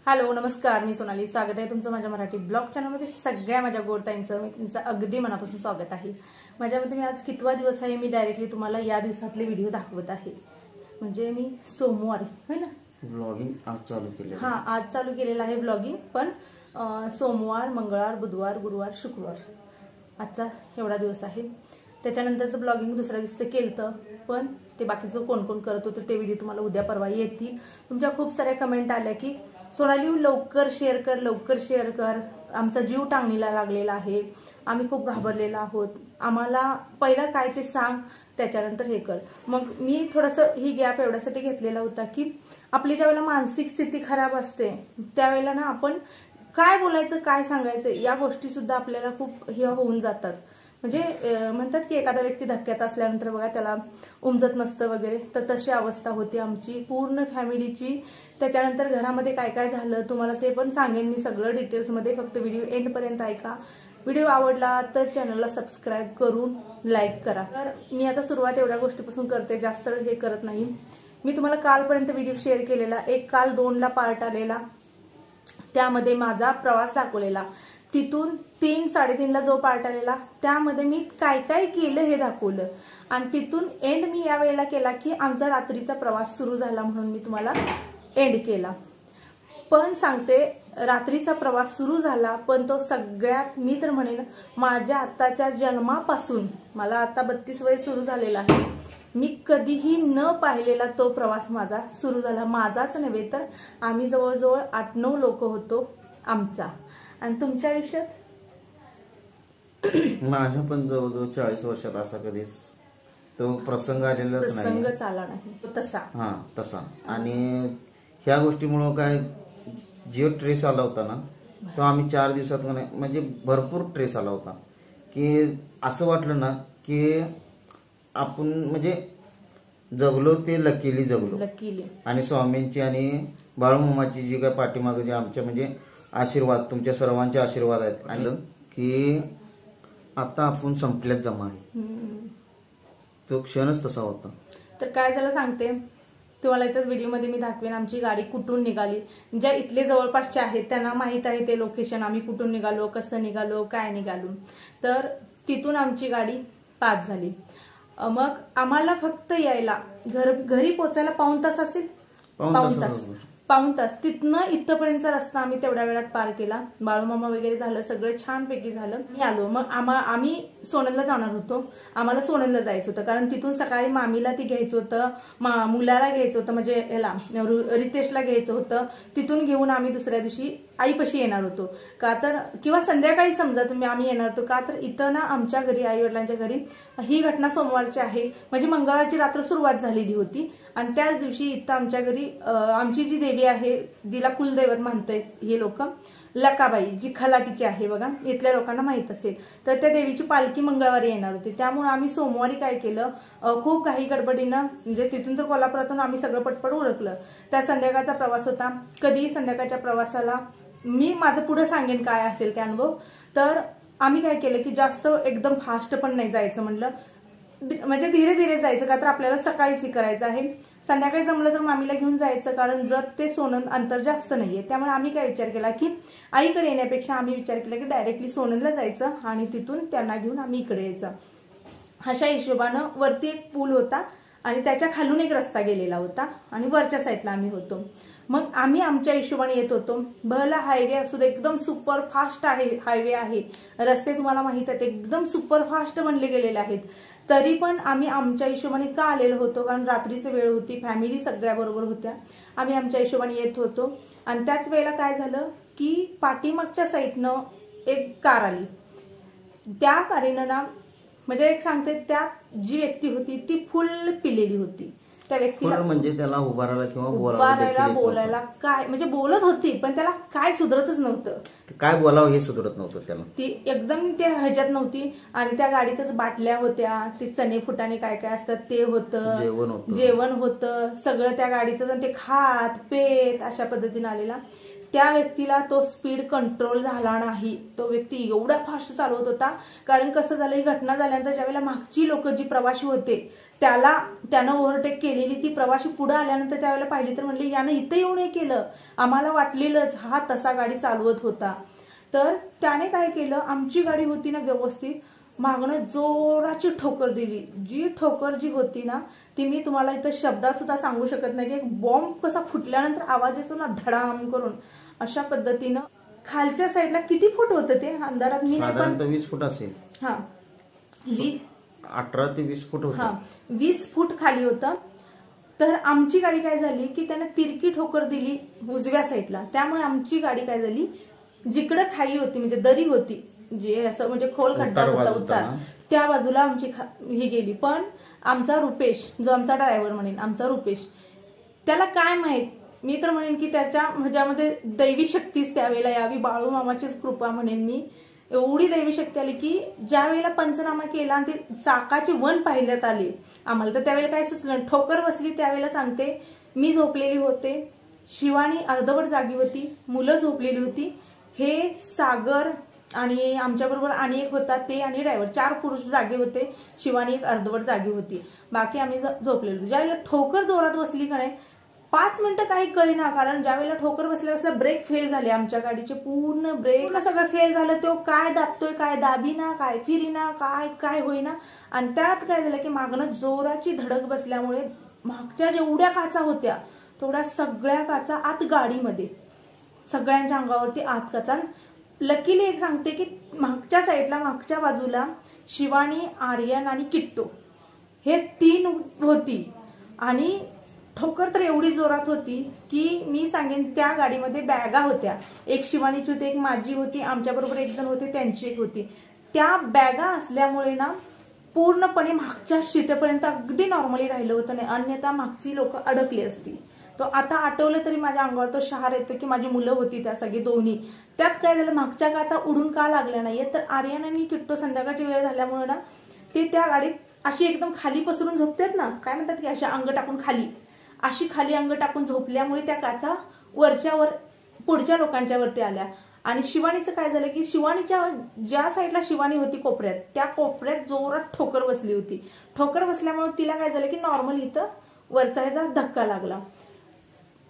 Hello नमस्कार, मी सोनाली. स्वागत आहे तुमचं माझ्या मराठी ब्लॉग चॅनलमध्ये. सगळ्या माझ्या गोडताईंचं मी तुमचं अगदी मनापासून स्वागत आहे. माझ्यामध्ये मी आज कितवा दिवस आहे मी डायरेक्टली तुम्हाला या दिवसातले व्हिडिओ दाखवत आहे. म्हणजे मी सोमवारी है ना ब्लॉगिंग आज चालू केले. हां, आज चालू केलेलं आहे ब्लॉगिंग. पण सोमवार, मंगळवार, बुधवार, गुरुवार, शुक्रवार आजचा एवढा दिवस आहे. त्याच्यानंतरचं ब्लॉगिंग दुसऱ्या दिवशी केलं, पण ते बाकीचं कोण कोण करत होतं ते व्हिडिओ तुम्हाला उद्या परवा येतील. तुमच्या खूप साऱ्या कमेंट आल्या की सोनाली लवकर शेअर कर, लवकर शेअर कर. आमचा जीव टांगणीला लागलेला आहे, आम्ही खूप घाबरलेलो आहोत, आम्हाला पहिला काय ते सांग, त्याच्यानंतर हे कर. मग मी थोडंसं ही गॅप एवढ्यासाठी घेतलेला होता की आपली ज्या वेळेला मानसिक स्थिती खराब असते त्यावेळेला ना आपण काय बोलायचं, काय सांगायचं या गोष्टी सुद्धा आपल्याला खूप हे होऊन जातात. म्हणजे म्हणतात की एखादा व्यक्ती धक्क्यात असल्यानंतर बघा त्याला उमजत नसतं वगैरे, तर तशी अवस्था होती आमची पूर्ण फॅमिलीची. त्याच्यानंतर घरामध्ये काय काय झालं तुम्हाला ते पण सांगेन मी सगळं डिटेल्समध्ये. फक्त व्हिडिओ एंडपर्यंत ऐका. व्हिडिओ आवडला तर चॅनलला सबस्क्राईब करून लाईक करा. तर मी आता सुरुवात एवढ्या गोष्टीपासून करते, जास्त हे करत नाही. मी तुम्हाला कालपर्यंत व्हिडिओ शेअर केलेला, एक काल 2ला पार्ट आलेला, त्यामध्ये माझा प्रवास दाखवलेला. तिथून 3-3:30ला जो पार्ट आलेला त्यामध्ये मी काय काय केलं हे दाखवलं. आणि तिथून एंड मी या वेळेला केला की आमचा रात्रीचा प्रवास सुरू झाला म्हणून मी तुम्हाला एंड केला. पण सांगते, रात्रीचा प्रवास सुरू झाला पण तो सगळ्यात मी तर म्हणेन माझ्या आताच्या जन्मापासून, मला आता 32 वय सुरू झालेला आहे, मी कधीही न पाहिलेला तो प्रवास माझा सुरू झाला. माझाच नव्हे तर आम्ही जवळजवळ 8-9 लोक होतो आमचा. आणि तुमच्या आयुष्यात? माझ्या पण जवळजवळ 40 वर्षात असा कधीच तो प्रसंग आलेलाच नाही, प्रसंगच आला नाही तसा. हा तसा. आणि ह्या गोष्टीमुळे काय जो ट्रेस आला होता ना तो आम्ही 4 दिवसात म्हणजे भरपूर ट्रेस आला होता. की असं वाटलं ना की आपण म्हणजे जगलो ते लकीली जगलो. आणि स्वामींची आणि बाळूमामाची जी काय पाठीमागे जे आमच्या म्हणजे आशीर्वाद, तुमच्या सर्वांचे आशीर्वाद आहेत. आणि की आता आपण संपल्यात जमा आहे, तो क्षणच तसा होता. तर काय झालं सांगते तुम्हाला. इथंच व्हिडिओमध्ये मी दाखवेन आमची गाडी कुठून निघाली. ज्या इथले जवळपासचे आहेत त्यांना माहित आहे ते लोकेशन, आम्ही कुठून निघालो, कसं निघालो, काय निघालो. तर तिथून आमची गाडी पास झाली. मग आम्हाला फक्त यायला घरी पोचायला पाऊण तास असेल, पाऊण तास. तिथनं इथपर्यंतचा रस्ता आम्ही तेवढ्या वेळात पार केला. बाळूमामा वगैरे झालं, सगळं छानपैकी झालं. मी आलो. मग आम्ही सोनलला जाणार होतो. आम्हाला सोनलला जायचं होतं कारण तिथून सकाळी मामीला ती घ्यायचं होतं, मुलाला घ्यायचं होतं, म्हणजे याला रितेशला घ्यायचं होतं. तिथून घेऊन आम्ही दुसऱ्या दिवशी आईपाशी येणार होतो. का तर किंवा संध्याकाळी समजा तुम्ही आम्ही येणार होतो. का तर इथं ना आमच्या घरी, आई वडिलांच्या घरी ही घटना सोमवारची आहे, म्हणजे मंगळवारची रात्र सुरुवात झालेली होती. आणि त्याच दिवशी इथं आमच्या घरी आमची जी देवी आहे, जिला कुलदैवत मानते हे लोक, लकाबाई, जी खलाटीची आहे बघा, इथल्या लोकांना माहित असेल. तर त्या देवीची पालखी मंगळवारी येणार होती. त्यामुळे आम्ही सोमवारी काय केलं, खूप काही गडबडीनं, म्हणजे तिथून तर कोल्हापुरातून आम्ही सगळं पटपट उरकलं. त्या संध्याकाळचा प्रवास होता. कधी संध्याकाळच्या प्रवासाला मी माझं पुढे सांगेन काय असेल ते अनुभव. तर आम्ही काय केलं की जास्त एकदम फास्ट पण नाही जायचं, म्हणलं म्हणजे धीरे धीरे जायचं. का तर आपल्याला सकाळीच हे करायचं आहे. संध्याकाळी जमलं तर मामीला घेऊन जायचं, कारण जर ते सोनल अंतर जास्त नाहीये. त्यामुळे आम्ही काय विचार केला की आईकडे येण्यापेक्षा आम्ही विचार केला की डायरेक्टली सोनलला जायचं आणि तिथून त्यांना घेऊन आम्ही इकडे यायचं. अशा हिशोबानं वरती एक पूल होता आणि त्याच्या खालून एक रस्ता गेलेला होता आणि वरच्या साईडला आम्ही होतो. मग आम्ही आमच्या हिशोबाने येत होतो. भला हायवे असू दे, एकदम सुपर फास्ट आहे हायवे आहे, रस्ते तुम्हाला माहित आहेत एकदम सुपर फास्ट बनले गेलेले आहेत. तरी पण आम्ही आमच्या हिशोबाने का आलेलो होतो, कारण रात्रीची वेळ होती, फॅमिली सगळ्या बरोबर होत्या, आम्ही आमच्या हिशोबाने येत होतो. आणि त्याच वेळेला काय झालं की पाठीमागच्या साईडनं एक कार आली. त्या कारीनं ना, म्हणजे एक सांगते, त्या जी व्यक्ती होती ती फुल पिलेली होती. त्या व्यक्तीला म्हणजे त्याला उभारायला किंवा बोलायला काय म्हणजे बोलत होती पण त्याला काय सुधरतच नव्हतं, काय बोलावं हे सुधरत नव्हतं त्याला. ती एकदम त्या ह्याच्यात नव्हती. आणि त्या गाडीतच बाटल्या होत्या, ते चणे फुटाणे काय काय असतात ते होतं, जेवण होतं सगळं त्या गाडीतच. आणि ते खात पेत अशा पद्धतीने आलेला. त्या व्यक्तीला तो स्पीड कंट्रोल झाला नाही. तो व्यक्ती एवढा फास्ट चालवत होता. कारण कसं झालं, ही घटना झाल्यानंतर ज्यावेळेला मागची लोक जी प्रवासी होते त्यानं ओव्हरटेक केलेली ती प्रवासी पुढे आल्यानंतर त्यावेळेला पाहिली तर म्हणली यानं इथं येऊन हे केलं, आम्हाला वाटलेलंच हा तसा गाडी चालवत होता. तर त्याने काय केलं, आमची गाडी होती ना व्यवस्थित, मागणं जोराची ठोकर दिली. जी ठोकर जी होती ना ती मी तुम्हाला इथं शब्दात सुद्धा सांगू शकत नाही की एक बॉम्ब कसा फुटल्यानंतर आवाज येतो ना धडाम करून, अशा पद्धतीनं. खालच्या साईडला किती फूट होतं ते अंधारात मी साधारणतः 20 फूट असेल. हा 18 ते 20 फूट होतं. हा 20 फूट खाली होतं. तर आमची गाडी काय झाली की त्याने तिरकी ठोकर दिली उजव्या साईडला. त्यामुळे आमची गाडी काय झाली, जिकडे खाई होती म्हणजे दरी होती, जे असं म्हणजे खोल खड्डा होता उतार, त्या बाजूला आमची ही गेली. पण आमचा रुपेश, जो आमचा ड्रायव्हर म्हणेन, आमचा रुपेश, त्याला काय माहित, मी तर म्हणेन की त्याच्या ह्याच्यामध्ये दैवी शक्तीच त्यावेळेला यावी, बाळू मामाचीच कृपा म्हणेन मी. एवढी दैवी शक्ती आली की ज्या वेळेला पंचनामा केला आणि ते चाकाचे वन पाहिल्यात आले आम्हाला, तर त्यावेळेला काय सुचलं, ठोकर बसली. त्यावेळेला सांगते मी झोपलेली होते, शिवानी अर्धवट जागी होती, मुलं झोपलेली होती, हे सागर आणि आमच्याबरोबर आणि एक होता ते आणि ड्रायव्हर, 4 पुरुष जागे होते, शिवानी एक अर्धवट जागी होती, बाकी आम्ही झोपलेलो. ज्यावेळेला ठोकर जोरात बसली का नाही 5 मिनिटं काही कळेना. कारण ज्यावेळेला ठोकर बसल्या ब्रेक फेल झाले आमच्या गाडीचे, पूर्ण ब्रेक सगळं फेल झालं. तो काय दाबतोय, काय दाबीना, काय फिरीना, काय काय होईना. आणि त्यात काय झालं की मागणं जोराची धडक बसल्यामुळे मागच्या जेवढ्या काचा होत्या तेवढ्या सगळ्या काचा आत गाडीमध्ये, सगळ्यांच्या अंगावरती आत काचा. लकीली एक सांगते की मागच्या साईडला, मागच्या बाजूला शिवानी, आर्यन आणि किट्टू हे 3 होती. आणि ठोकर तर एवढी जोरात होती की मी सांगेन त्या गाडीमध्ये बॅगा होत्या, एक शिवानीची होती, एक माझी होती, आमच्याबरोबर एक जण होते त्यांची एक होती. त्या बॅगा असल्यामुळे ना पूर्णपणे मागच्या शीटेपर्यंत अगदी नॉर्मली राहिलं होतं नाही, अन्यथा मागची लोक अडकली असती. तो आता आठवलं तरी माझ्या अंगावर तो शहार येतो की माझी मुलं होती त्या सगळी दोन्ही. त्यात काय झालं, मागच्या काचा उडून का लागल्या नाहीये, तर आर्यन आणि किट्टू संध्याकाळची वेळ झाल्यामुळे ना ते त्या गाडीत अशी एकदम खाली पसरून झोपतात ना, काय म्हणतात की अशा अंग टाकून खाली, अशी खाली अंग टाकून झोपल्यामुळे त्या काचा वरच्यावर पुढच्या लोकांच्या वरती आल्या. आणि शिवानीचं काय झालं की शिवानीच्या ज्या साईडला शिवानी होती कोपऱ्यात, त्या कोपऱ्यात जोरात ठोकर बसली होती. ठोकर बसल्यामुळे तिला काय झालं की नॉर्मल इथं वरचा ह्याचा धक्का लागला.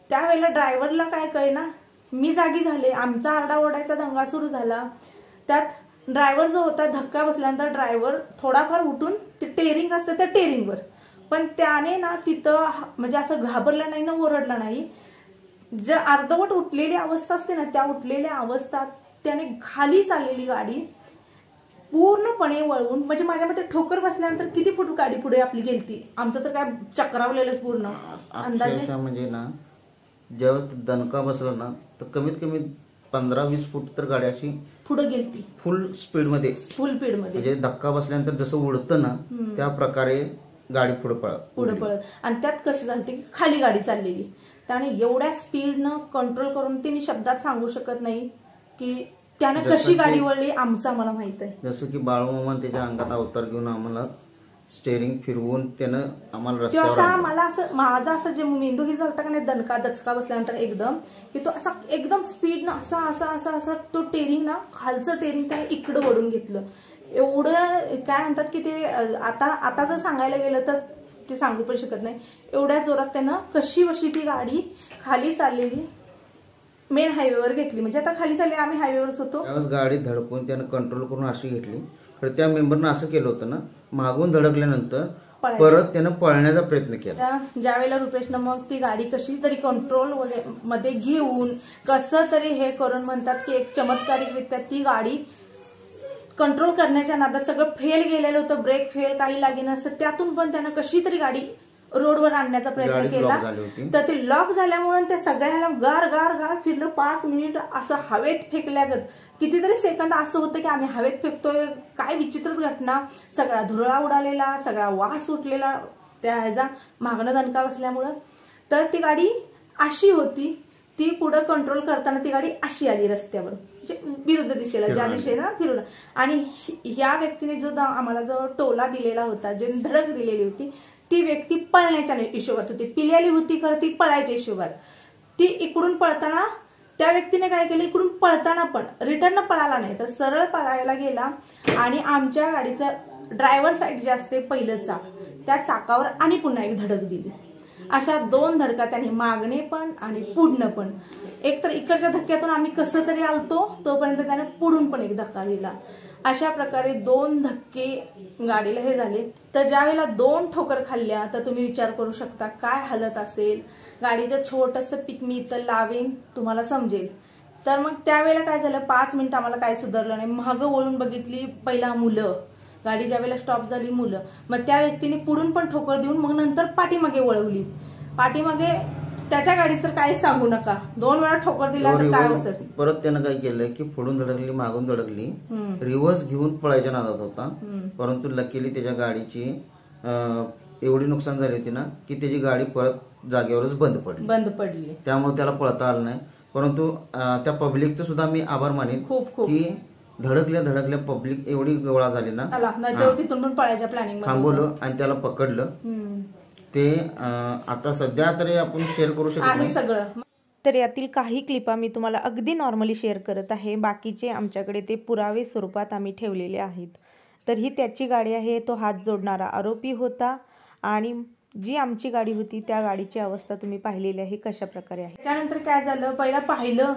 त्यावेळेला ड्रायव्हरला काय कळेना, मी जागी झाले, आमचा आरडाओरडायचा दंगा सुरू झाला. त्यात ड्रायव्हर जो होता, धक्का बसल्यानंतर ड्रायव्हर थोडाफार उठून ते टेरिंग असतं त्या टेरिंगवर, पण त्याने ना तिथं म्हणजे असं घाबरला नाही ना ओरडला नाही. जर अर्धवट उठलेली अवस्था असते ना, त्या उठलेल्या अवस्थेत त्याने खाली चाललेली गाडी पूर्णपणे वळवून, म्हणजे माझ्या मते ठोकर बसल्यानंतर किती फूट गाडी पुढे आपली गेलती, आमचं तर काय चक्रावलेलंच पूर्ण अंदाजे. म्हणजे ना जेव्हा दणका बसला ना तर कमीत कमी 15-20 फूट तर गाडी अशी पुढे गेलती, फुल स्पीड मध्ये. म्हणजे धक्का बसल्यानंतर जसं उडतं ना त्या प्रकारे गाडी पुढे पळत. आणि त्यात कसं झालं की खाली गाडी चाललेली, त्याने एवढ्या स्पीडनं कंट्रोल करून ते मी शब्दात सांगू शकत नाही की त्याने कशी गाडी वळली, आमचं आम्हाला माहित आहे. जसं की बाळूमामा त्याच्या अंगात अवतार घेऊन आम्हाला स्टेअरिंग फिरवून त्यानं आम्हाला रस्त्यावर, मला असं माझा असं जे मेंदू ही झालता का नाही दचका बसल्यानंतर एकदम की तो असा एकदम स्पीड ना असा असा असा असा तो टेरिंग ना खालचं टेरिंग त्याने इकडं वळून घेतलं. एवढं काय म्हणतात की ते आता जर सांगायला गेलं तर ते सांगू पण शकत नाही, एवढ्या जोरात त्यानं कशी बशी ती गाडी खाली चाललेली मेन हायवेवर घेतली. म्हणजे आता खाली चालली, आम्ही हायवेवरच होतो, त्यावेळेस गाडी धडकून त्यानं कंट्रोल करून अशी घेतली. तर त्या मेंबरनं असं केलं होतं ना, मागून धडकल्यानंतर परत त्यानं पळण्याचा प्रयत्न केला. ज्यावेळेला रुपेशनं मग ती गाडी कशी तरी कंट्रोल मध्ये घेऊन कसं तरी हे करून म्हणतात की एक चमत्कारिकरित्या ती गाडी कंट्रोल करण्याच्या नादात सगळं फेल गेलेलं होतं, ब्रेक फेल काही लागेल नसतं, त्यातून पण त्यानं कशी तरी गाडी रोडवर आणण्याचा प्रयत्न केला. तर ते लॉक झाल्यामुळे त्या सगळ्याला गार गार गार फिरलं. 5 मिनिट असं हवेत फेकल्यागत, कितीतरी सेकंद असं होतं की आम्ही हवेत फेकतोय, काय विचित्रच घटना. सगळा धुरळा उडालेला, सगळा वास सुटलेला, त्या ह्याचा मागणं दणका बसल्यामुळं. तर ती गाडी अशी होती, ती पुढे कंट्रोल करताना ती गाडी अशी आली रस्त्यावर, म्हणजे विरुद्ध दिशेला, ज्या दिशेला फिरून. आणि ह्या व्यक्तीने जो आम्हाला जो टोला दिलेला होता, जे धडक दिलेली होती, ती व्यक्ती पळण्याच्या हिशोबात होती, पिलेली होती खरं, ती पळायच्या हिशोबात. ती इकडून पळताना त्या व्यक्तीने काय केलं, इकडून पळताना पण रिटर्न पळाला नाही, तर सरळ पळायला गेला आणि आमच्या गाडीचं ड्रायव्हर साईड जे असते पहिलं चाक, त्या चाकावर आणि पुन्हा एक धडक दिली. अशा 2 धडका त्याने, मागणे पण आणि पुढणं पण. एक तर इकडच्या धक्क्यातून आम्ही कसं तरी आलतो, तोपर्यंत त्याने पुढून पण एक धक्का दिला. अशा प्रकारे 2 धक्के गाडीला हे झाले. तर ज्यावेळेला 2 ठोकर खाल्ल्या, तर तुम्ही विचार करू शकता काय हालत असेल. गाडीचं छोटंसं पिक मी इथं लावेन, तुम्हाला समजेल. तर मग त्यावेळेला काय झालं, 5 मिनिटं आम्हाला काय सुधारलं नाही. मागं वळून बघितली, पहिला मुलं, गाडी ज्या वेळेला स्टॉप झाली मुलं, मग त्या व्यक्तीने पुढून पण ठोकर देऊन मग नंतर पाठीमागे वळवली. पाठीमागे त्याच्या गाडी तर काही सांगू नका, 2 वेळा ठोकर दिला तर काय होतं. परत त्यानं काय केलं की पुढून धडकली, मागून धडकली, रिव्हर्स घेऊन पळायच्या नादात होता. परंतु लकीली त्याच्या गाडीची एवढी नुकसान झाली होती ना की त्याची गाडी परत जागेवरच बंद पडली. त्यामुळे त्याला पळता आलं नाही. परंतु त्या पब्लिकचं सुद्धा मी आभार मानेन की धडकल्या पब्लिक एवढी गोळा झाली ना, तिथून पळायच्या प्लॅनिंग थांबवलं आणि त्याला पकडलं. ते आता सध्या तरी आपण शेअर करू शकत नाही सगळं. तर यातील काही क्लिपा मी तुम्हाला अगदी नॉर्मली शेअर करत आहे, बाकीचे आमच्याकडे ते पुरावे स्वरूपात आम्ही ठेवलेले आहेत. तर ही त्याची गाडी आहे, तो हात जोडणारा आरोपी होता. आणि जी आमची गाडी होती त्या गाडीची अवस्था तुम्ही पाहिलेली आहे कशा प्रकारे आहे. त्यानंतर काय झालं, पहिला पाहिलं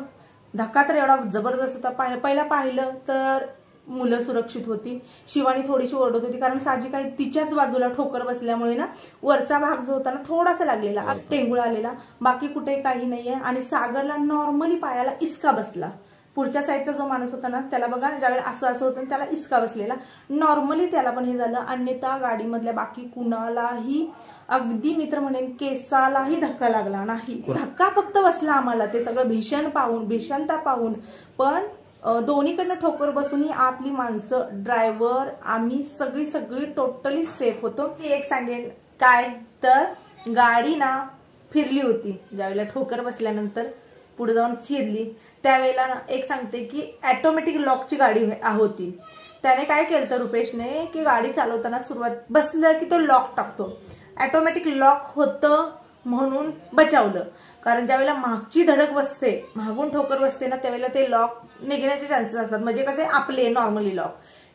धक्का तर एवढा जबरदस्त होता. पहिला पाहिलं तर मुलं सुरक्षित होती. शिवानी थोडीशी ओरडत होती, कारण साजी काही तिच्याच बाजूला ठोकर बसल्यामुळे ना वरचा भाग जो होता ना थोडासा लागलेला, टेंगुळ आलेला, बाकी कुठे काही नाहीये. आणि सागरला नॉर्मली पायाला इसका बसला. पुढच्या साईडचा जो माणूस होता ना त्याला बघा, ज्यावेळेला असं होतं त्याला इसका बसलेला, नॉर्मली त्याला पण हे झालं. अन्यथा गाडीमधल्या बाकी कुणालाही, अगदी मित्र म्हणेन केसालाही धक्का लागला नाही. धक्का फक्त बसला आम्हाला, ते सगळं भीषणता पाहून. पण दोन्हीकडनं ठोकर बसून आतली माणसं, ड्रायव्हर, आम्ही सगळी टोटली सेफ होतो. एक सांगेन काय, तर गाडी ना फिरली होती, ज्यावेळेला ठोकर बसल्यानंतर पुढे जाऊन फिरली त्यावेळेला एक सांगते की ऑटोमॅटिक लॉकची गाडी होती. त्याने काय केलं तर रुपेशने की गाडी चालवताना सुरुवात बसलं की तो लॉक टाकतो, ऑटोमॅटिक लॉक होतं म्हणून बचावलं. कारण ज्यावेळेला मागची धडक बसते, मागून ठोकर बसते ना, त्यावेळेला ते लॉक निघण्याचे चान्सेस असतात. म्हणजे कसे आपले नॉर्मली लॉक,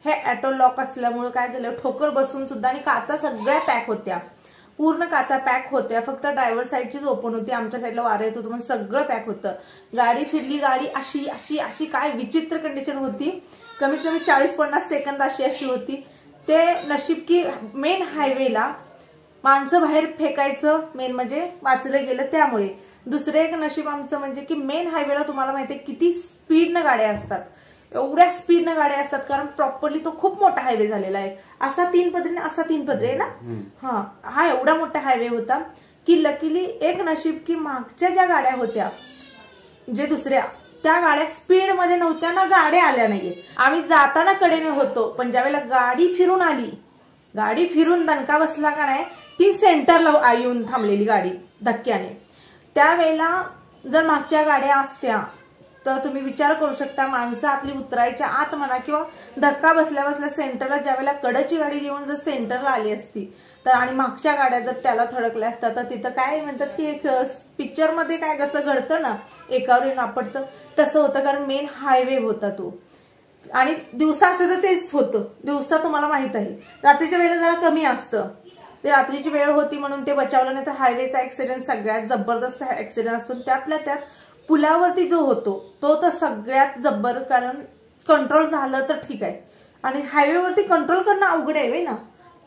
हे ऑटो लॉक असल्यामुळे काय झालं, ठोकर बसून सुद्धा, आणि काचा सगळ्या पॅक होत्या, पूर्ण काचा पॅक होत्या. फक्त ड्रायव्हर साईडचीच ओपन होती, आमच्या साईडला वारं येत होतं म्हणून सगळं पॅक होतं. गाडी फिरली, गाडी अशी अशी अशी काय विचित्र कंडिशन होती. कमीत कमी 40-50 सेकंद अशी होती. ते नशीब की मेन हायवेला माणसं बाहेर फेकायचं मेन म्हणजे वाचलं गेलं. त्यामुळे दुसरं एक नशीब आमचं म्हणजे की मेन हायवेला तुम्हाला माहितीये किती स्पीडनं गाड्या असतात, एवढ्या स्पीडनं गाड्या असतात, कारण प्रॉपरली तो खूप मोठा हायवे झालेला आहे. असा 3 पदरी आहे ना, हा एवढा मोठा हायवे होता की लकीली एक नशीब की मागच्या ज्या गाड्या होत्या, जे दुसऱ्या, त्या गाड्या स्पीड मध्ये नव्हत्या ना, गाड्या आल्या नाहीये. आम्ही जाताना कडेने होतो, पण ज्यावेळेला गाडी फिरून आली, गाडी फिरून दणका बसला का नाही, ती सेंटरला येऊन थांबलेली गाडी धक्क्याने. त्यावेळेला जर मागच्या गाड्या असत्या तर तुम्ही विचार करू शकता, माणसं आतली उतरायच्या आत म्हणा, किंवा धक्का बसल्या सेंटरला ज्यावेळेला कडची गाडी येऊन जर सेंटरला आली असती तर, आणि मागच्या गाड्या जर त्याला थडकल्या असतात, तर तिथं काय म्हणतात की एक पिक्चर मध्ये काय कसं घडतं ना, एकावर एक आपटतं, तसं होतं. कारण मेन हायवे होता तो, आणि दिवसा असतं तर तेच होतं. दिवसा तुम्हाला माहित आहे, रात्रीच्या वेळेला जरा कमी असतं. ते रात्रीची वेळ होती म्हणून ते बचावलं, नाही तर हायवेचा ऍक्सिडेंट सगळ्यात जबरदस्त ऍक्सिडेंट असतो. त्यातल्या त्यात पुलावरती जो होतो तो तर सगळ्यात जबर, कारण कंट्रोल झालं तर ठीक आहे, आणि हायवेवरती कंट्रोल करणं अवघड आहे ना,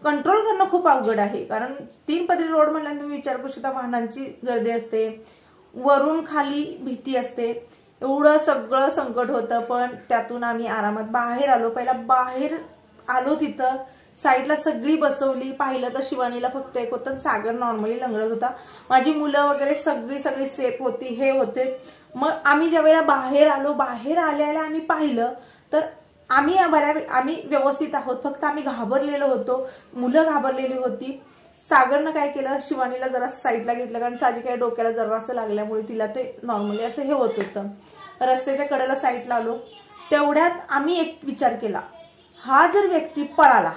कंट्रोल करणं खूप अवघड आहे. कारण 3 पदरी रोड म्हणल्यानंतर तुम्ही विचार करू शकता, वाहनांची गर्दी असते, वरून खाली भीती असते, एवढं सगळं संकट होतं. पण त्यातून आम्ही आरामात बाहेर आलो. पहिला बाहेर आलो, तिथं साईडला सगळी बसवली. पाहिलं तर शिवानीला फक्त एक होतं, सागर नॉर्मली लंगडत होता. माझी मुलं वगैरे सगळी सेफ होती, हे होते. मग आम्ही ज्या वेळेला बाहेर आलो, बाहेर आल्याला आम्ही पाहिलं तर आम्ही व्यवस्थित आहोत, फक्त आम्ही घाबरलेलो होतो, मुलं घाबरलेली होती. सागरनं काय केलं, शिवानीला जरा साईडला घेतलं, कारण साजिकाच्या डोक्याला जरा असं लागल्यामुळे तिला ते नॉर्मली असं हे होत होतं. रस्त्याच्या कडेला साईड लावलो. तेवढ्यात आम्ही एक विचार केला, हा जर व्यक्ती पळाला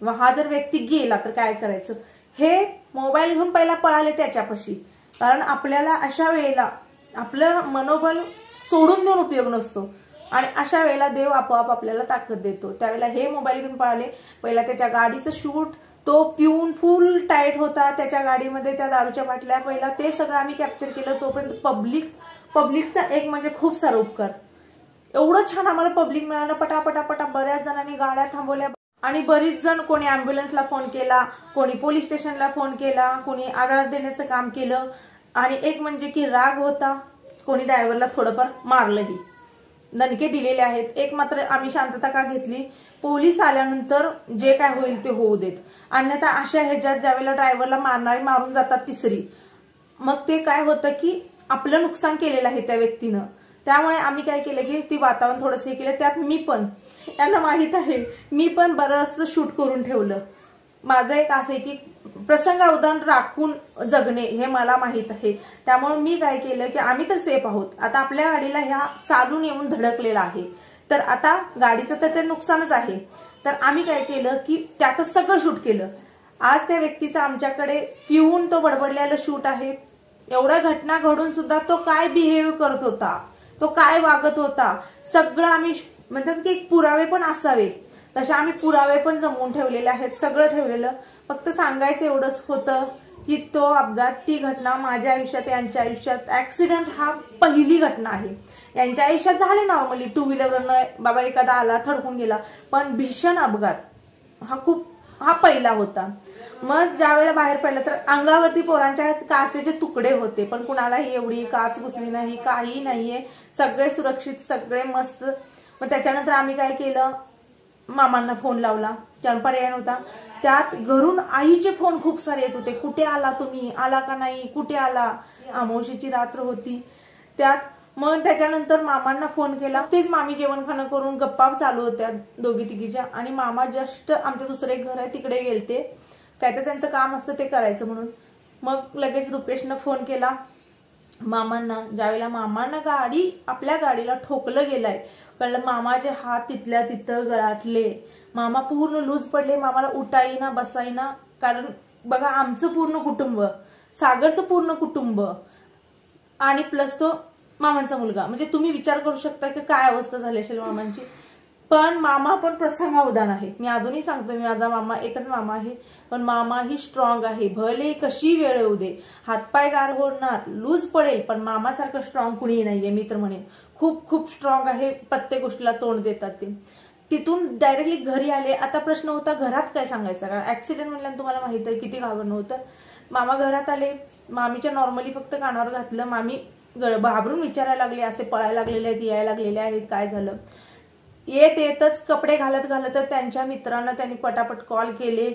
व हा जर व्यक्ती गेला तर काय करायचं. हे मोबाईल घेऊन पहिला पळाले त्याच्यापाशी, कारण आपल्याला अशा वेळेला आपलं मनोबल सोडून देऊन उपयोग नसतो आणि अशा वेळेला देव आपोआप आपल्याला ताकद देतो. त्यावेळेला हे मोबाईल घेऊन पळाले. पहिला त्याच्या गाडीचं शूट, तो पिऊन फुल टाईट होता त्याच्या गाडीमध्ये, त्या दारूच्या बाटल्या, पहिला ते सगळं आम्ही कॅप्चर केलं. तोपर्यंत पब्लिकचा एक म्हणजे खूप सारा उपकार. एवढं छान आम्हाला पब्लिक मिळालं. पटापटा बऱ्याच जणांनी गाड्या थांबवल्या आणि बरीच जण, कोणी अँब्युलन्सला फोन केला, कोणी पोलीस स्टेशनला फोन केला, कोणी आधार देण्याचं काम केलं. आणि एक म्हणजे की राग होता, कोणी ड्रायव्हरला थोडंफार मारलंही, दणके दिलेले आहेत. एक मात्र आम्ही शांतता का घेतली, पोलीस आल्यानंतर जे काय होईल ते होऊ देत, अन्यथा अशा ह्याच्यात ज्यावेळेला ड्रायव्हरला मारणारे मारून जातात तिसरी, मग ते काय होतं की आपलं नुकसान केलेलं आहे त्या व्यक्तीनं. त्यामुळे आम्ही काय केलं की ती वातावरण थोडंसं हे केलं. त्यात मी पण, यांना माहित आहे, मी पण बरंच शूट करून ठेवलं. माझं एक असं आहे की प्रसंगावधान राखून जगणे हे मला माहित आहे. त्यामुळे मी काय केलं की आम्ही तर सेफ आहोत, आता आपल्या गाडीला ह्या चालून येऊन धडकलेला आहे, तर आता गाडीचं तर ते नुकसानच आहे. तर आम्ही काय केलं की त्याचं सगळं शूट केलं. आज त्या व्यक्तीचा आमच्याकडे पिऊन तो बडबडलेला शूट आहे. एवढ्या घटना घडून सुद्धा तो काय बिहेव करत होता, तो काय वागत होता, सगळं आम्ही म्हणतात की पुरावे पण असावे तसे आम्ही पुरावे पण जमवून ठेवलेले आहेत, सगळं ठेवलेलं. फक्त सांगायचं एवढंच होतं की तो अपघात, ती घटना माझ्या आयुष्यात, यांच्या आयुष्यात ऍक्सिडेंट हा पहिली घटना आहे. यांच्या आयुष्यात झाले नॉर्मली, टू व्हीलरवरनं बाबा एखादा आला थडकून गेला, पण भीषण अपघात हा पहिला होता. मग ज्या वेळेला बाहेर पडलं तर अंगावरती पोरांच्या काचेचे तुकडे होते, पण कुणालाही एवढी काच घुसली नाही, काही नाहीये, सगळे सुरक्षित, सगळे मस्त. मग त्याच्यानंतर आम्ही काय केलं, मामांना फोन लावला, कारण पर्याय नव्हता. त्यात घरून आईचे फोन खूप सारे येत होते, कुठे आला तुम्ही, आला का नाही, कुठे आला. अमावस्येची रात्र होती त्यात. मग त्याच्यानंतर मामांना फोन केला. तेच मामी जेवण खाणं करून गप्पा चालू होत्या दोघी तिघीच्या, आणि मामा जस्ट आमचं दुसरे घर आहे तिकडे गेलते, काय तर त्यांचं काम असतं ते करायचं म्हणून. मग लगेच रुपेशनं फोन केला मामांना. ज्यावेळेला मामांना आपल्या गाडीला ठोकलं गेलंय, कळलं, मामाचे हात तिथल्या तिथं गळाटले, मामा पूर्ण लूज पडले, मामाला उठाईना बसाईना. कारण बघा, आमचं पूर्ण कुटुंब, सागरचं पूर्ण कुटुंब आणि प्लस तो मामांचा मुलगा, म्हणजे तुम्ही विचार करू शकता की काय अवस्था झाली असेल मामांची. पण मामा पण प्रसंगावधान आहे. मी अजूनही सांगतो, मी माझा मामा एकच मामा आहे, पण मामा ही स्ट्रॉंग आहे. भले कशी वेळ येऊ दे, हातपाय गार होणार, लूज पडेल, पण मामासारखं स्ट्रॉंग कुणीही नाहीये. मी तर म्हणेन खूप खूप स्ट्रॉंग आहे, प्रत्येक गोष्टीला तोंड देतात ते. तिथून डायरेक्टली घरी आले. आता प्रश्न होता घरात काय सांगायचा, कारण ऍक्सिडेंट म्हणल्यानं तुम्हाला माहित आहे किती घाबरणं होतं. मामा घरात आले, मामीच्या नॉर्मली फक्त कानावर घातलं. मामी घाबरून विचारायला लागले, असे पळायला लागलेले आहेत, यायला लागलेले आहेत, काय झालं. येतच कपडे घालत त्यांच्या मित्रांना त्यांनी पटापट कॉल केले,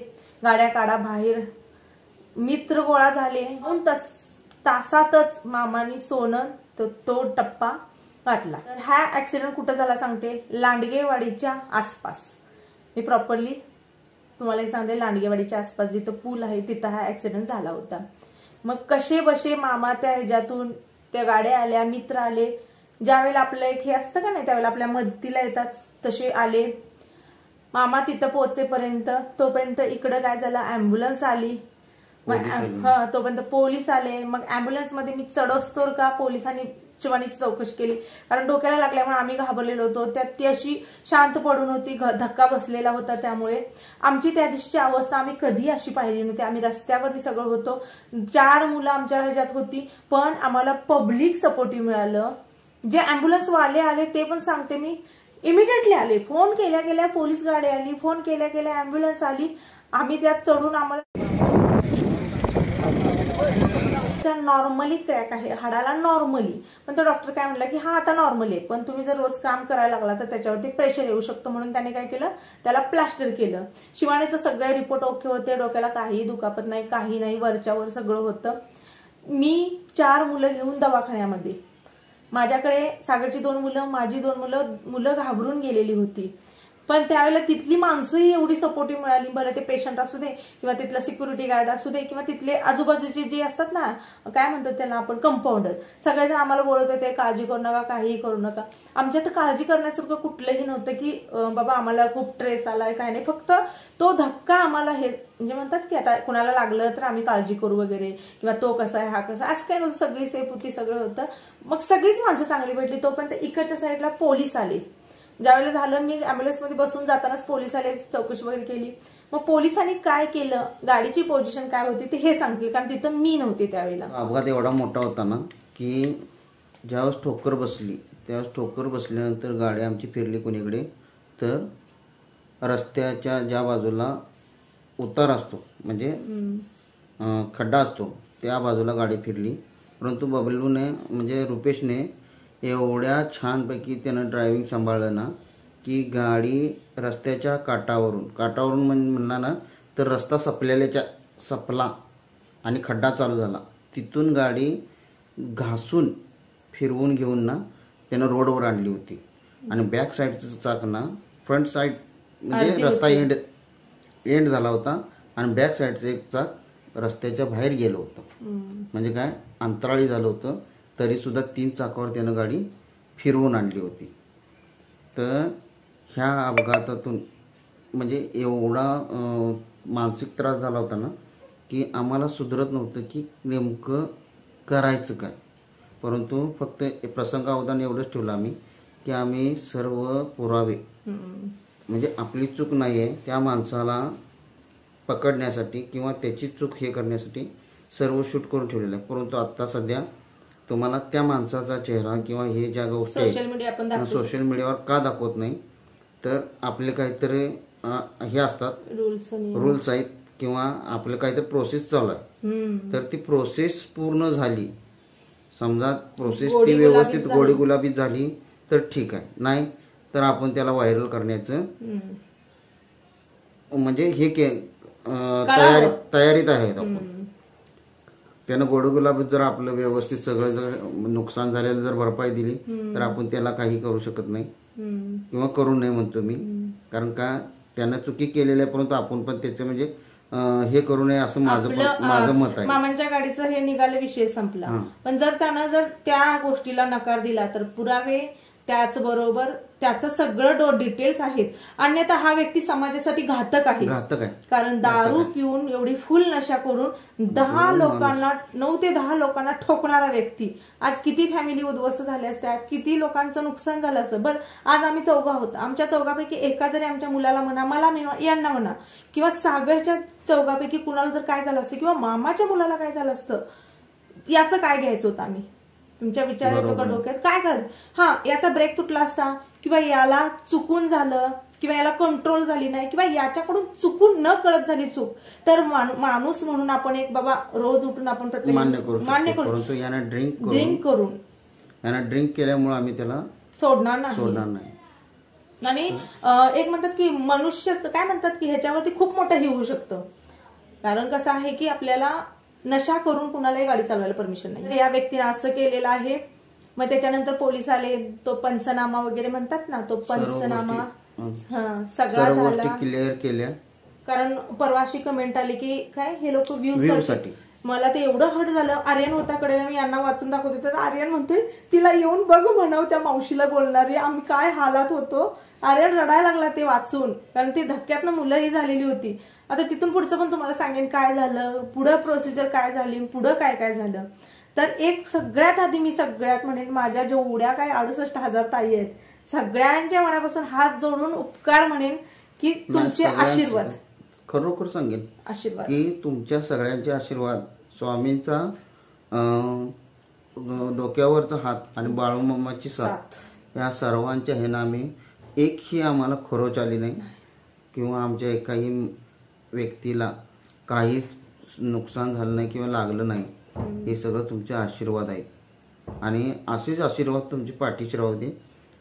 गाड्या काढा बाहेर. मित्र गोळा झाले. तासातच मामानी सोनं तो टप्पा गाठला. तर हा ऍक्सिडेंट कुठं झाला सांगते, लांडगेवाडीच्या आसपास. मी प्रॉपरली तुम्हाला सांगते, लांडगेवाडीच्या आसपास जिथं पूल आहे तिथं हा ऍक्सिडेंट झाला होता. मग कसे बसे मामा त्या ह्याच्यातून, त्या गाड्या आल्या, मित्र आले. ज्यावेळेला आपलं एक हे असतं का नाही, त्यावेळेला आपल्या मदतीला येतात, तसे आले. मामा तिथं पोहोचेपर्यंत तोपर्यंत इकडं काय झालं, अँब्युलन्स आली. तोपर्यंत पोलीस आले. मग अँब्युलन्स मध्ये मी चढवस्तोर का पोलिसांनी शिवानीची चौकशी केली, कारण डोक्याला लागल्यामुळे आम्ही घाबरलेलो होतो. त्यात ती अशी शांत पडून होती, धक्का बसलेला होता. त्यामुळे आमची त्या दिवशीची अवस्था आम्ही कधी अशी पाहिली नव्हती. आम्ही रस्त्यावरती सगळं होतो, 4 मुलं आमच्या ह्याच्यात होती, पण आम्हाला पब्लिक सपोर्टिव्ह मिळालं. जे अँब्युलन्स वाले आले ते पण सांगते मी, इमिजिएटली आले. फोन केल्या गेल्या पोलीस गाडी आली, फोन केल्या गेल्या अँब्युलन्स आली. आम्ही त्यात चढून, आम्हाला नॉर्मली क्रॅक आहे हाडाला नॉर्मली, पण तो डॉक्टर काय म्हणला की हा आता नॉर्मली आहे, पण तुम्ही जर रोज काम करायला लागला तर त्याच्यावरती प्रेशर येऊ शकतो, म्हणून त्याने काय केलं, त्याला प्लास्टर केलं. शिवानीचं सगळे रिपोर्ट ओके होते, डोक्याला काही दुखापत नाही, काही नाही, वरच्यावर सगळं होतं. मी 4 मुलं घेऊन दवाखान्यामध्ये, माझ्याकडे सागरची 2 मुलं, माझी 2 मुलं घाबरून गेलेली होती. पण त्यावेळेला तिथली माणसंही एवढी सपोर्टिव्ह मिळाली. बरं ते पेशंट असू दे किंवा तिथला सिक्युरिटी गार्ड असू दे किंवा तिथले आजूबाजूचे जे असतात ना, काय म्हणतात त्यांना आपण, कंपाऊंडर, सगळेजण आम्हाला बोलत होते काळजी करू नका, काहीही करू नका. आमच्यात काळजी करण्यासारखं कुठलंही नव्हतं की बाबा आम्हाला खूप ट्रेस आलाय, काय नाही. फक्त तो धक्का आम्हाला हे म्हणजे म्हणतात की आता कुणाला लागलं तर आम्ही काळजी करू वगैरे, किंवा तो कसा आहे हा कसा, असं काय नव्हतं. सगळी सेफ होती, सगळं होतं. मग सगळीच माणसं चांगली भेटली. तोपर्यंत इकडच्या साईडला पोलीस आले. ज्यावेळेला झालं मी अँब्युलन्समध्ये बसून जातानाच पोलीस आले, चौकशी वगैरे केली. मग पोलिसांनी काय केलं, गाडीची पोझिशन काय होती ते हे सांगतील, कारण तिथं मी नव्हते त्यावेळेला. अपघात एवढा मोठा होता ना की ज्यावेळेस ठोकर बसली त्यावेळेस ठोकर बसल्यानंतर गाडी आमची फिरली कोणीकडे, तर रस्त्याच्या ज्या बाजूला उतार असतो म्हणजे खड्डा असतो त्या बाजूला गाडी फिरली. परंतु बबलूने म्हणजे रुपेशने एवढ्या छानपैकी त्यानं ड्रायव्हिंग सांभाळलं ना की गाडी रस्त्याच्या काठावरून म्हणला ना तर रस्ता सपला आणि खड्डा चालू झाला. तिथून गाडी घासून फिरवून घेऊन ना त्यानं रोडवर आणली होती. आणि बॅक साईडचं चाक ना फ्रंट साईड म्हणजे रस्ता एंड झाला होता आणि बॅक साईडचं एक चाक रस्त्याच्या बाहेर गेलं होतं. म्हणजे काय अंतराळी झालं होतं, तरी सुद्धा 3 चाकावर त्यानं गाडी फिरवून आणली होती. तर ह्या अपघातातून म्हणजे एवढा मानसिक त्रास झाला होता ना की आम्हाला सुधरत नव्हतं की नेमकं करायचं काय. परंतु फक्त प्रसंगावधान एवढंच ठेवलं आम्ही की आम्ही सर्व पुरावे म्हणजे आपली चूक नाही आहे त्या माणसाला पकडण्यासाठी किंवा त्याची चूक हे करण्यासाठी सर्व शूट करून ठेवलेलं आहे. परंतु आता सध्या तुम्हाला त्या माणसाचा चेहरा किंवा हे ज्या गोष्टी आहेत सोशल मीडियावर का दाखवत नाही, तर आपले काहीतरी हे असतात रूल्स आहेत किंवा आपलं काहीतरी प्रोसेस चालू आहे. तर ती प्रोसेस पूर्ण झाली, समजा प्रोसेस ती व्यवस्थित गोडी गुलाबीत झाली तर ठीक आहे, नाही तर आपण त्याला व्हायरल करण्याचं म्हणजे हे तयारीत आहेत आपण. त्यानं गोड गुलाबीत जर आपलं व्यवस्थित सगळं जर नुकसान झालेलं जर भरपाई दिली तर आपण त्याला काही करू शकत नाही किंवा करू नये म्हणतो मी. कारण का त्यानं चुकी केलेली आहे, परंतु आपण पण त्याचं म्हणजे हे करू नये असं माझं मत आहे. मामांच्या गाडीचं हे निघाले, विषय संपला. पण जर त्यानं जर त्या गोष्टीला नकार दिला तर पुरावे त्याच बरोबर त्याचं सगळं डिटेल्स आहेत. अन्यथा हा व्यक्ती समाजासाठी घातक आहे. कारण दारू पिऊन एवढी फुल नशा करून 9 ते 10 लोकांना ठोकणारा व्यक्ती. आज किती फॅमिली उद्ध्वस्त झाल्या असत्या, किती लोकांचं नुकसान झालं असतं. बरं आज आम्ही 4 आहोत, आमच्या 4पैकी एका जरी आमच्या मुलाला म्हणा, मला यांना म्हणा, किंवा सागरच्या 4पैकी कुणाला जर काय झालं असतं किंवा मामाच्या मुलाला काय झालं असतं, याचं काय घ्यायचं होतं आम्ही. तुमच्या विचार येतो का डोक्यात काय करायचं? हा याचा ब्रेक तुटला असता किंवा याला चुकून झालं किंवा याला कंट्रोल झाली नाही किंवा याच्याकडून चुकून न कळत झाली चूक, तर माणूस म्हणून आपण एक बाबा रोज उठून आपण प्रत्येक मान्य करू. परंतु यानं ड्रिंक केल्यामुळे आम्ही त्याला सोडणार नाही. आणि एक म्हणतात की मनुष्याचं काय म्हणतात की ह्याच्यावरती खूप मोठं हे होऊ शकतं. कारण कसं आहे की आपल्याला नशा करून कुणालाही गाडी चालवायला परमिशन नाही. या व्यक्तीने असं केलेलं आहे. मग त्याच्यानंतर पोलीस आले, तो पंचनामा वगैरे म्हणतात ना, तो पंचनामा सगळा झाला, क्लिअर केल्या. कारण परवाशी कमेंट आली की काय हे लोक व्ह्यू साठी. मला ते एवढं हट झालं. आर्यन होता कडे, मी यांना वाचून दाखवत होते. आर्यन म्हणतोय तिला येऊन बघ म्हणावं त्या मावशीला बोलणारी, आम्ही काय हालात होतो. आर्यन रडायला लागला ते वाचून, कारण ती धक्क्यातनं मुलंही झालेली होती. आता तिथून पुढचं पण तुम्हाला सांगेन काय झालं, पुढं प्रोसिजर काय झाली, पुढं काय काय झालं. तर एक सगळ्यात आधी मी सगळ्यात म्हणेन, माझ्या जेवढ्या काय 68,000 ताई आहेत सगळ्यांच्या मनापासून हात जोडून उपकार म्हणेन की तुमचे आशीर्वाद, खरोखर सांगेन आशीर्वाद की तुमच्या सगळ्यांचे आशीर्वाद, स्वामींचा डोक्यावरचा हात आणि बाळूमामाची साथ, या सर्वांच्या हे नामे एकही आम्हाला खरोच आली नाही किंवा आमच्या एकाही व्यक्तीला काही नुकसान झालं नाही किंवा लागलं नाही. हे सगळं तुमचे आशीर्वाद आहेत आणि असेच आशीर्वाद तुमची पाठीशी राहू दे.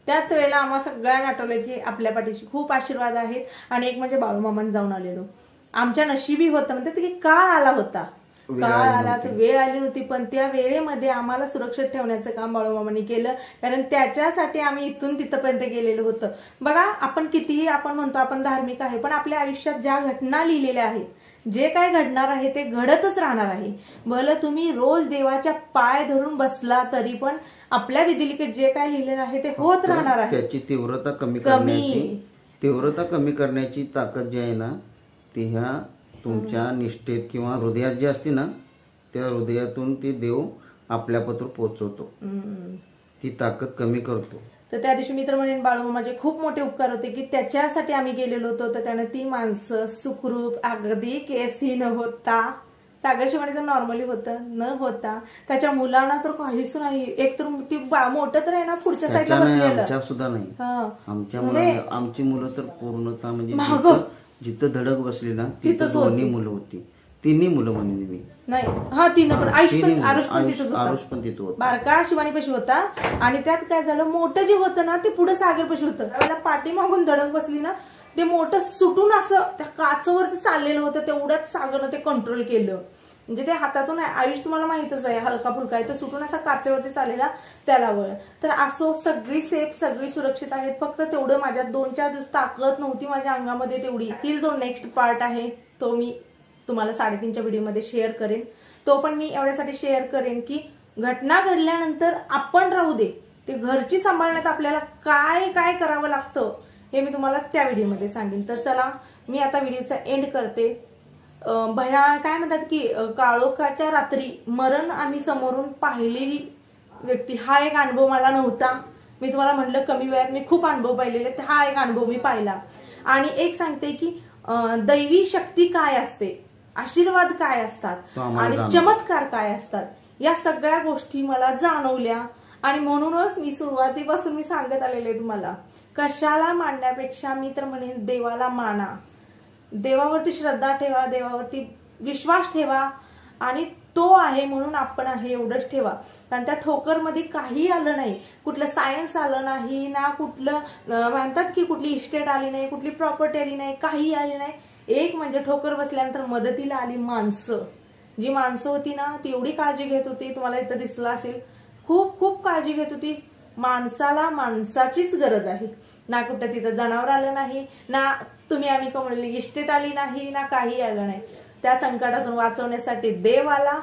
त्याच वेळेला आम्हाला सगळ्यांना आठवलं की आपल्या पाठीशी खूप आशीर्वाद आहेत. आणि एक म्हणजे बाळूमामान जाऊन आलेलो, आमच्या नशिबी होतं म्हणतात की काळ आला होता. काळ आला, तर वेळ आली होती, पण त्या वेळेमध्ये आम्हाला सुरक्षित ठेवण्याचं काम बाळूमामांनी केलं. कारण त्याच्यासाठी आम्ही इथून तिथपर्यंत गेलेलो होतं. बघा, आपण कितीही आपण म्हणतो आपण धार्मिक आहे, पण आपल्या आयुष्यात ज्या घटना लिहिलेल्या आहेत, जे काय घडणार आहे ते घडतच राहणार आहे. भलं तुम्ही रोज देवाच्या पाय धरून बसला तरी पण आपल्या विधिलिखित जे काय लिहिलेलं आहे ते होत राहणार आहे. त्याची तीव्रता कमी करण्याची ताकद जी आहे ना, ती ह्या तुमच्या निष्ठेत किंवा हृदयात जी असते ना, त्या हृदयातून ती देव आपल्यापत्र पोहोचवतो, ती ताकद कमी करतो. तर त्या दिवशी मी तर म्हणेन बाळूमामाचे खूप मोठे उपकार होते की त्याच्यासाठी आम्ही गेलेलो होतो. तर त्यानं ती माणसं सुखरूप, अगदी केसही न होता, सागर शिवानीचं नॉर्मली होतं न होता, त्याच्या मुलांना तर काहीच नाही. एक तर ती मोठं तर आहे ना पुढच्या साईडला बसलेलं, आमच्या सुद्धा नाही. आमची मुलं तर पूर्णतः म्हणजे जिथं धडक बसली ना तिथं दोन्ही मुलं होती, तिन्ही मुलं म्हणून मी नाही. हा, तिनं पण आरुष पण तिथं होता. बारका शिवानीपाशी होता. आणि त्यात काय झालं, मोठं जे होतं ना ते पुढे सागरपाशी होतं. त्यावेळेला पाठी मागून धडक बसली ना, ते मोठं सुटून असं त्या काचवरती चाललेलं होतं. तेवढ्यात सागरनं ते कंट्रोल केलं. म्हणजे ते हातातून आयुष तुम्हाला माहितच आहे, हलका फुलका आहे, तर सुटून असा काचेवरती चाललेला त्याला वळ. तर असो सगळी सेफ, सगळी सुरक्षित आहेत. फक्त तेवढं माझ्यात 2-4 दिवस ताकद नव्हती माझ्या अंगामध्ये तेवढी. तील जो नेक्स्ट पार्ट आहे तो मी तुम्हाला 3:30च्या व्हिडिओमध्ये शेअर करेन. तो पण मी एवढ्यासाठी शेअर करेन की घटना घडल्यानंतर आपण राहू दे, ते घरची सांभाळण्यात आपल्याला काय काय करावं लागतं हे मी तुम्हाला त्या व्हिडिओमध्ये सांगेन. तर चला, मी आता व्हिडिओचा एंड करते. भया काय म्हणतात की काळोखाच्या रात्री मरण आम्ही समोरून पाहिलेली व्यक्ती, हा एक अनुभव मला नव्हता. मी तुम्हाला म्हटलं कमी वेळात मी खूप अनुभव पाहिलेले, तर हा एक अनुभव मी पाहिला. आणि एक सांगते की दैवी शक्ती काय असते, आशीर्वाद काय असतात आणि चमत्कार काय असतात, या सगळ्या गोष्टी मला जाणवल्या. आणि म्हणूनच मी सुरुवातीपासून मी सांगत आलेले तुम्हाला, कशाला मानण्यापेक्षा मी तर म्हणेन देवाला माना, देवावरती श्रद्धा ठेवा, देवावरती विश्वास ठेवा. आणि तो आहे म्हणून आपण आहे एवढंच ठेवा. कारण त्या ठोकरमध्ये काही आलं नाही, कुठलं सायन्स आलं नाही ना, कुठलं म्हणतात की कुठली इस्टेट आली नाही, कुठली प्रॉपर्टी आली नाही, काही आली नाही. एक म्हणजे ठोकर बसल्यानंतर मदतीला आली माणसं. जी माणसं होती ना ती एवढी काळजी घेत होती, तुम्हाला इथं दिसलं असेल, खूप खूप काळजी घेत होती. माणसाला माणसाचीच गरज आहे, ना कुठं तिथं जनावर आलं नाही, ना तुम्ही आम्ही कमवलेली इस्टेट आली नाही, ना काही आलं नाही. त्या संकटातून वाचवण्यासाठी देव आला,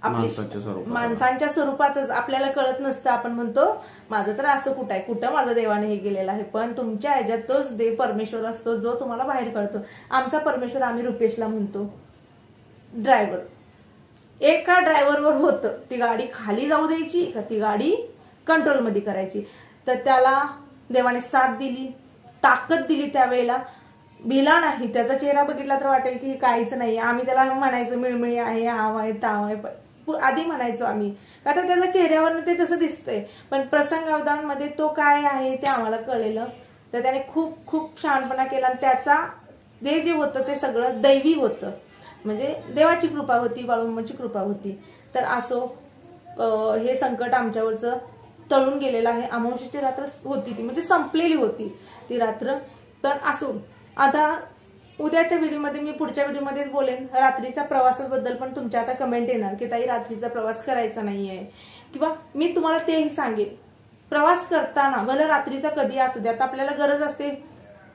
माणसांच्या स्वरूपातच. आपल्याला कळत नसतं, आपण म्हणतो माझं तर असं कुठं आहे, कुठं माझं देवाने हे केलेलं आहे, पण तुमच्या ह्याच्यात तोच देव परमेश्वर असतो जो तुम्हाला बाहेर कळतो. आमचा परमेश्वर आम्ही रुपेशला म्हणतो ड्रायव्हर. एका ड्रायव्हरवर होतं ती गाडी खाली जाऊ द्यायची का ती गाडी कंट्रोलमध्ये करायची. तर त्याला देवाने साथ दिली, ताकद दिली. त्यावेळेला भिला नाही. त्याचा चेहरा बघितला तर वाटेल की काहीच नाही. आम्ही त्याला म्हणायचो मिळमिळी आहे, हाव आहे, ताव आहे, आधी म्हणायचो आम्ही, का तर त्याच्या चेहऱ्यावर ते तसं दिसतंय. पण प्रसंगावधानमध्ये तो काय आहे ते आम्हाला कळलेलं. तर त्याने खूप खूप शहाणपणा केला. त्याचा ते जे होतं ते सगळं दैवी होतं, म्हणजे देवाची कृपा होती, बाळूमामाची कृपा होती. तर असो, हे संकट आमच्यावरचं तळून गेलेलं आहे. अमावस्येची रात्र होती ती, म्हणजे संपलेली होती ती रात्र. तर असो, आता उद्याच्या व्हिडिओमध्ये मी पुढच्या व्हिडिओमध्येच बोलेन रात्रीच्या प्रवासाबद्दल. पण तुमच्या आता कमेंट येणार की ताई रात्रीचा प्रवास करायचा नाहीये, किंवा मी तुम्हाला तेही सांगेन प्रवास करताना भले रात्रीचा कधी असू द्या, आता आपल्याला गरज असते.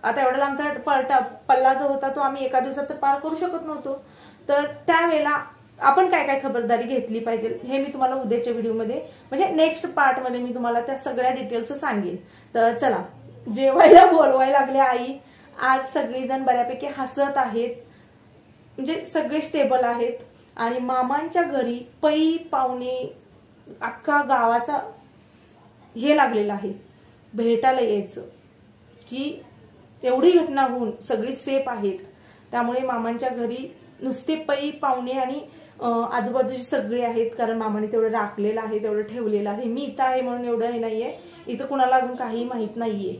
आता एवढा आमचा पल्ला जो होता तो आम्ही एका दिवसात तर पार करू शकत नव्हतो. तर त्यावेळेला आपण काय काय खबरदारी घेतली पाहिजे हे मी तुम्हाला उद्याच्या व्हिडिओमध्ये, म्हणजे नेक्स्ट पार्टमध्ये मी तुम्हाला त्या सगळ्या डिटेल्स सांगेन. तर चला, जेवायला बोलवायला लागले आई. आज सगळेजण बऱ्यापैकी हसत आहेत, म्हणजे सगळे स्टेबल आहेत. आणि मामांच्या घरी पै पाहुणे अख्खा गावाचा हे लागलेलं आहे भेटायला यायचं, की एवढी घटना होऊन सगळी सेफ आहेत. त्यामुळे मामांच्या घरी नुसते पै पाहुणे आणि आजूबाजूचे सगळे आहेत. कारण मामाने तेवढं राखलेलं आहे, तेवढं ठेवलेलं आहे. मी इथं आहे म्हणून एवढं हे नाहीये, इथं कुणाला अजून काही माहित नाहीये.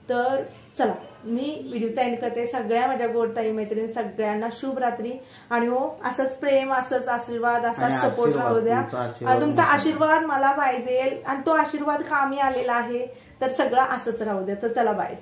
तर चला, मी व्हिडिओचा एंड करते. सगळ्या माझ्या गोडताई मैत्रिणी सगळ्यांना शुभ रात्री. आणि हो, असंच प्रेम, असंच आशीर्वाद, असाच सपोर्ट राहू द्या. आणि तुमचा आशीर्वाद मला पाहिजे, आणि तो आशीर्वाद कामी आलेला आहे. तर सगळं असंच राहू द्या. तर चला, बाय.